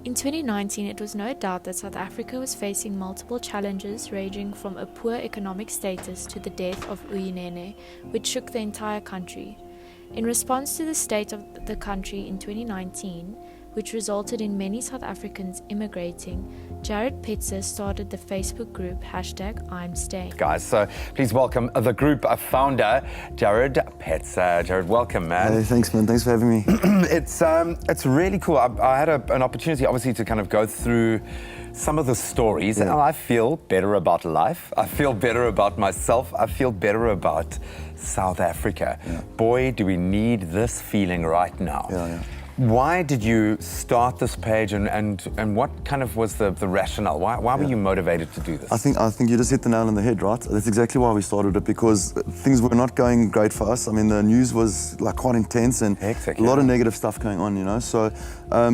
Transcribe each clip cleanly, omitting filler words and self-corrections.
In 2019, it was no doubt that South Africa was facing multiple challenges ranging from a poor economic status to the death of Uyinene, which shook the entire country. In response to the state of the country in 2019, which resulted in many South Africans immigrating, Jared Petzer started the Facebook group #I'mStaying. Guys, so please welcome the group founder, Jared Petzer. Jared, welcome, man. Hey, thanks, man. Thanks for having me. It's really cool. I had an opportunity, obviously, to kind of go through some of the stories, and I feel better about life. I feel better about myself. I feel better about South Africa. Yeah. Boy, do we need this feeling right now. Yeah. Why did you start this page, and what kind of was the rationale? Why were you motivated to do this? I think you just hit the nail on the head, right? That's exactly why we started it, because things were not going great for us. I mean, the news was like quite intense and hectic, a lot of negative stuff going on, you know? So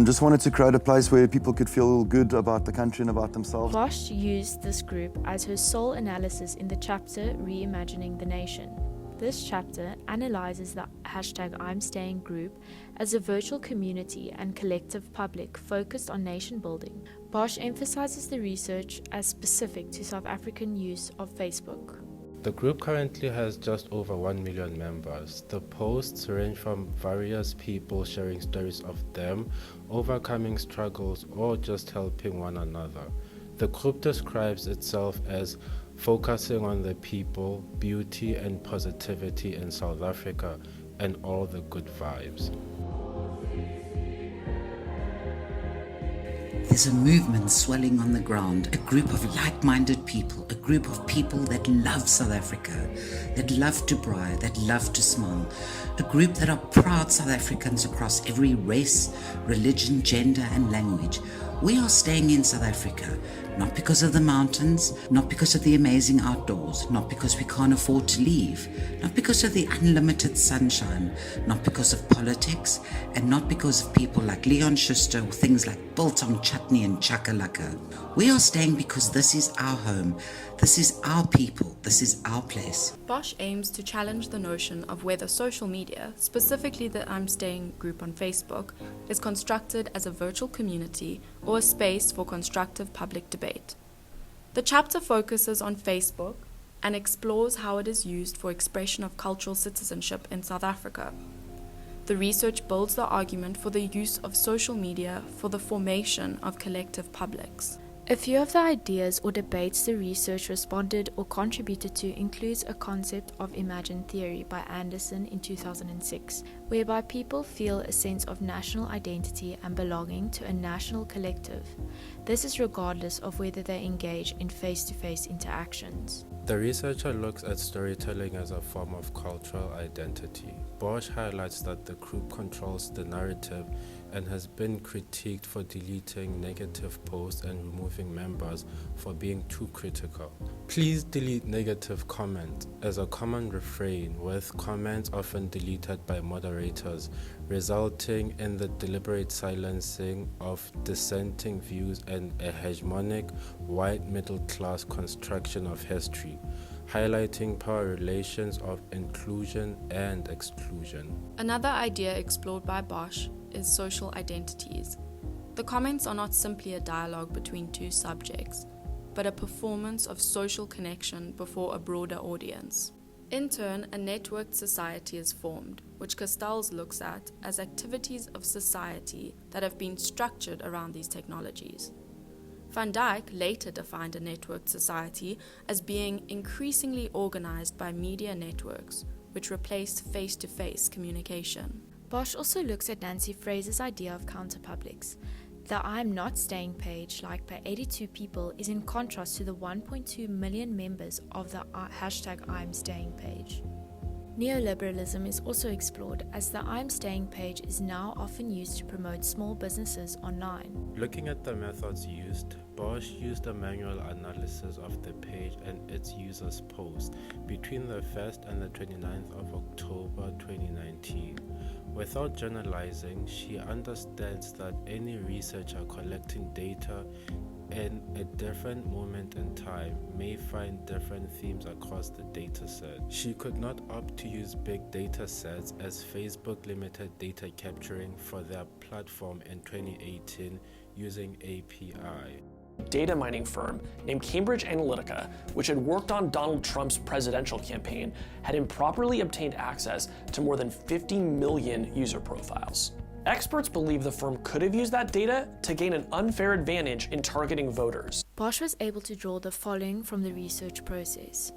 just wanted to create a place where people could feel good about the country and about themselves. Bosch used this group as her sole analysis in the chapter Reimagining the Nation. This chapter analyzes the #I'mStaying group as a virtual community and collective public focused on nation building. Bosch emphasizes the research as specific to South African use of Facebook. The group currently has just over 1 million members. The posts range from various people sharing stories of them, overcoming struggles, or just helping one another. The group describes itself as focusing on the people, beauty and positivity in South Africa, and all the good vibes. There's a movement swelling on the ground, a group of like-minded people, a group of people that love South Africa, that love to braai, that love to smile, a group that are proud South Africans across every race, religion, gender and language. We are staying in South Africa, not because of the mountains, not because of the amazing outdoors, not because we can't afford to leave, not because of the unlimited sunshine, not because of politics, and not because of people like Leon Schuster or things like biltong chutney and chakalaka. We are staying because this is our home, this is our people, this is our place. Bosch aims to challenge the notion of whether social media, specifically the #I'mStaying group on Facebook, is constructed as a virtual community or a space for constructive public debate. The chapter focuses on Facebook and explores how it is used for expression of cultural citizenship in South Africa. The research builds the argument for the use of social media for the formation of collective publics. A few of the ideas or debates the research responded or contributed to includes a concept of imagined theory by Anderson in 2006, whereby people feel a sense of national identity and belonging to a national collective. This is regardless of whether they engage in face-to-face interactions. The researcher looks at storytelling as a form of cultural identity. Bosch highlights that the group controls the narrative and has been critiqued for deleting negative posts and removing members for being too critical. Please delete negative comments as a common refrain, with comments often deleted by moderators, resulting in the deliberate silencing of dissenting views and a hegemonic white middle-class construction of history, highlighting power relations of inclusion and exclusion. Another idea explored by Bosch is social identities. The comments are not simply a dialogue between two subjects, but a performance of social connection before a broader audience. In turn, a networked society is formed, which Castells looks at as activities of society that have been structured around these technologies. Van Dijk later defined a networked society as being increasingly organized by media networks, which replaced face-to-face communication. Bosch also looks at Nancy Fraser's idea of counterpublics. The I'm Not Staying page, liked by 82 people, is in contrast to the 1.2 million members of the #I'mStaying page. Neoliberalism is also explored, as the #I'mStaying page is now often used to promote small businesses online. Looking at the methods used, Bosch used a manual analysis of the page and its users' posts between the 1st and the 29th of October 2019. Without generalizing, she understands that any researcher collecting data in a different moment in time, may find different themes across the dataset. She could not opt to use big data sets as Facebook limited data capturing for their platform in 2018 using API. Data mining firm named Cambridge Analytica, which had worked on Donald Trump's presidential campaign, had improperly obtained access to more than 50 million user profiles. Experts believe the firm could have used that data to gain an unfair advantage in targeting voters. Bosch was able to draw the following from the research process.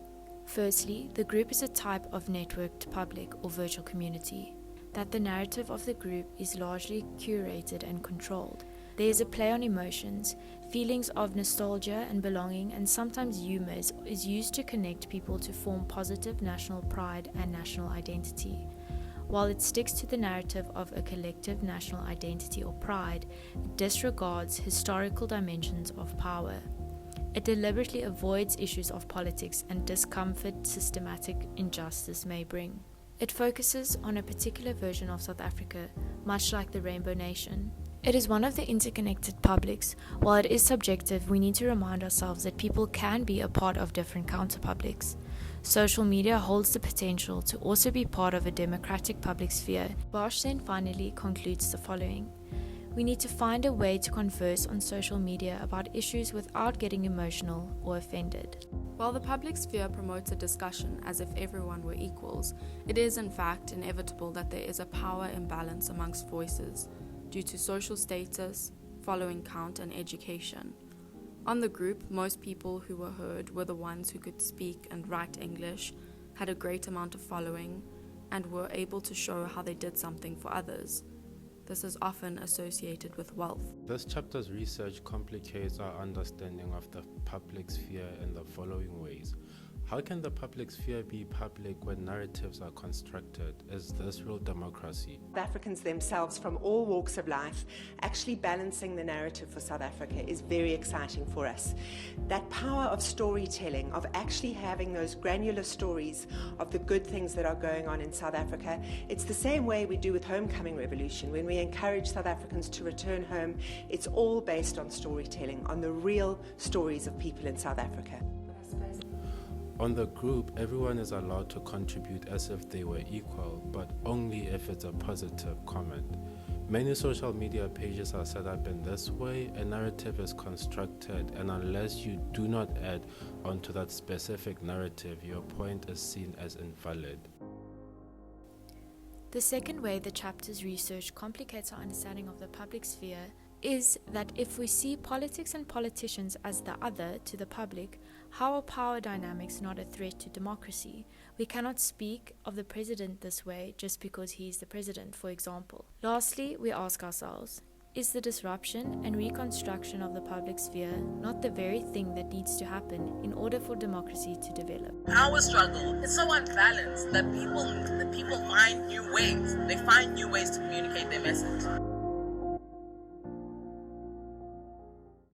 Firstly, the group is a type of networked public or virtual community, that the narrative of the group is largely curated and controlled. There is a play on emotions, feelings of nostalgia and belonging, and sometimes humor is used to connect people to form positive national pride and national identity. While it sticks to the narrative of a collective national identity or pride, it disregards historical dimensions of power. It deliberately avoids issues of politics and discomfort systematic injustice may bring. It focuses on a particular version of South Africa, much like the Rainbow Nation. It is one of the interconnected publics. While it is subjective, we need to remind ourselves that people can be a part of different counterpublics. Social media holds the potential to also be part of a democratic public sphere. Bosch then finally concludes the following. We need to find a way to converse on social media about issues without getting emotional or offended. While the public sphere promotes a discussion as if everyone were equals, it is in fact inevitable that there is a power imbalance amongst voices due to social status, following count, and education. On the group, most people who were heard were the ones who could speak and write English, had a great amount of following, and were able to show how they did something for others. This is often associated with wealth. This chapter's research complicates our understanding of the public sphere in the following ways. How can the public sphere be public when narratives are constructed? Is this real democracy? Africans themselves from all walks of life actually balancing the narrative for South Africa is very exciting for us. That power of storytelling, of actually having those granular stories of the good things that are going on in South Africa, it's the same way we do with Homecoming Revolution. When we encourage South Africans to return home, it's all based on storytelling, on the real stories of people in South Africa. On the group, everyone is allowed to contribute as if they were equal, but only if it's a positive comment. Many social media pages are set up in this way. A narrative is constructed, and unless you do not add onto that specific narrative, your point is seen as invalid. The second way the chapter's research complicates our understanding of the public sphere is that if we see politics and politicians as the other to the public, how are power dynamics not a threat to democracy? We cannot speak of the president this way just because he is the president, for example. Lastly, we ask ourselves, is the disruption and reconstruction of the public sphere not the very thing that needs to happen in order for democracy to develop? Power struggle is so unbalanced that people find new ways. They find new ways to communicate their message.